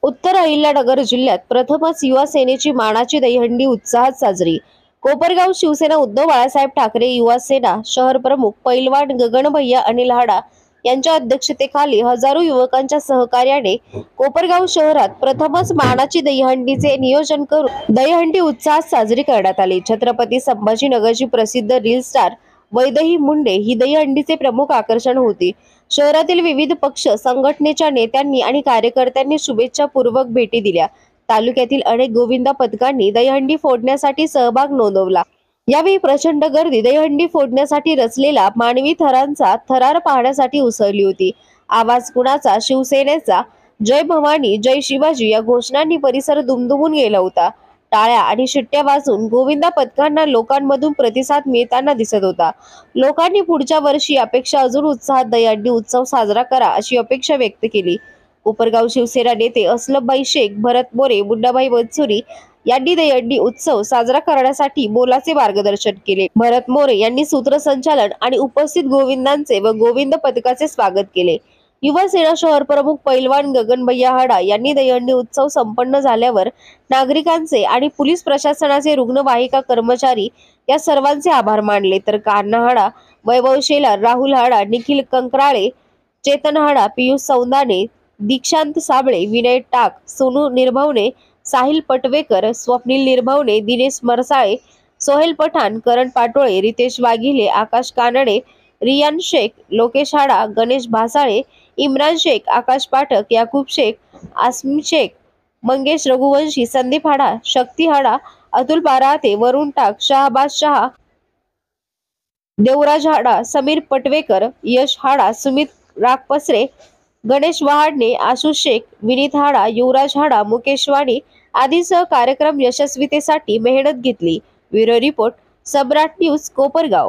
उत्तर अहिल्यानगर जिल्ह्यात प्रथमच युवा सेनेची मानाची दहीहंडी उत्साहात साजरी। कोपरगाव शिवसेना उद्धव बाळासाहेब ठाकरे युवा सेना शहर प्रमुख पैलवान गगनभैया अनिल हाडा यांच्या अध्यक्षतेखाली हजारो युवकांच्या सहकार्याने कोपरगाव शहरात प्रथमच मानाची दहीहंडीचे नियोजन करून दहीहंडी उत्साहात साजरी करण्यात आली। छत्रपती संभाजीनगरची प्रसिद्ध रील स्टार वैदेही मुंडे ही दहीहंडीचे प्रमुख आकर्षण होती। शहरातील विविध पक्ष संघटनेच्या नेत्यांनी आणि कार्यकर्त्यांनी शुभेच्छापूर्वक भेटी दिल्या। तालुक्यातील अनेक गोविंदा पथकांनी दहीहंडी फोडण्यासाठी सहभाग नोंदवला। यावेळी प्रचंड गर्दी दहीहंडी फोडण्यासाठी रचलेला मानवी थरांचा थरार पाहण्यासाठी उसळली होती। आवाज कुणाचा, शिवसेनेचा, जय भवानी जय शिवाजी या घोषणांनी परिसर दुमदुमून गेला होता। टाळ्या आणि शिट्ट्या वाजून गोविंदा पथकांना लोकांमधून प्रतिसाद मिळताना दिसत होता। लोकांनी पुढच्या वर्षी यापेक्षा अजून उत्साहात दहीहंडी उत्सव साजरा करा अशी अपेक्षा व्यक्त केली। कोपरगाव शिवसेना नेते असलमभाई शेख, भरत मोरे, मुन्नाभाई बनसोडे यांनी दहीहंडी उत्सव साजरा करण्यासाठी मोलाचे मार्गदर्शन केले। भरत मोरे यांनी सूत्रसंचालन आणि उपस्थित गोविंदांचे व गोविंद पथकाचे स्वागत केले। युवा सेना शहर प्रमुख पैलवान गगनभैया हाडा यांनी दहीहंडी उत्सव संपन्न झाल्यावर नागरिकांचे आणि पोलीस प्रशासनाचे, रुग्णवाहिका कर्मचारी या सर्वांचे आभार मानले। तर कान्हा हाडा, वैभव शेलार, राहुल हाडा, निखिल कंकराळे, चेतन हाडा, पियुष सौंदाने, दीक्षांत साबळे, विनय टाक, सोनू निर्भवने, साहिल पटवेकर, स्वप्नील निर्भवने, दिनेश मरसाळे, सोहेल पठाण, करण पाटोळे, रितेश वाघिले, आकाश कानडे, रियान शेख, लोकेश हाडा, गणेश भासाळे, इम्रान शेख, आकाश पाठक, याकूब शेख, आसमी शेख, मंगेश रघुवंशी, संदीप हाडा, शक्ती हाडा, अतुल बाराते, वरुण टाक, शहाबाज शहा, देवराज हाडा, समीर पटवेकर, यश हाडा, सुमित रागपसरे, गणेश वहाडणे, आशुष शेख, विनीत हाडा, युवराज हाडा, मुकेश वाणी आदींसह कार्यक्रम यशस्वीतेसाठी मेहनत घेतली। ब्युरो रिपोर्ट, सम्राट न्यूज, कोपरगाव।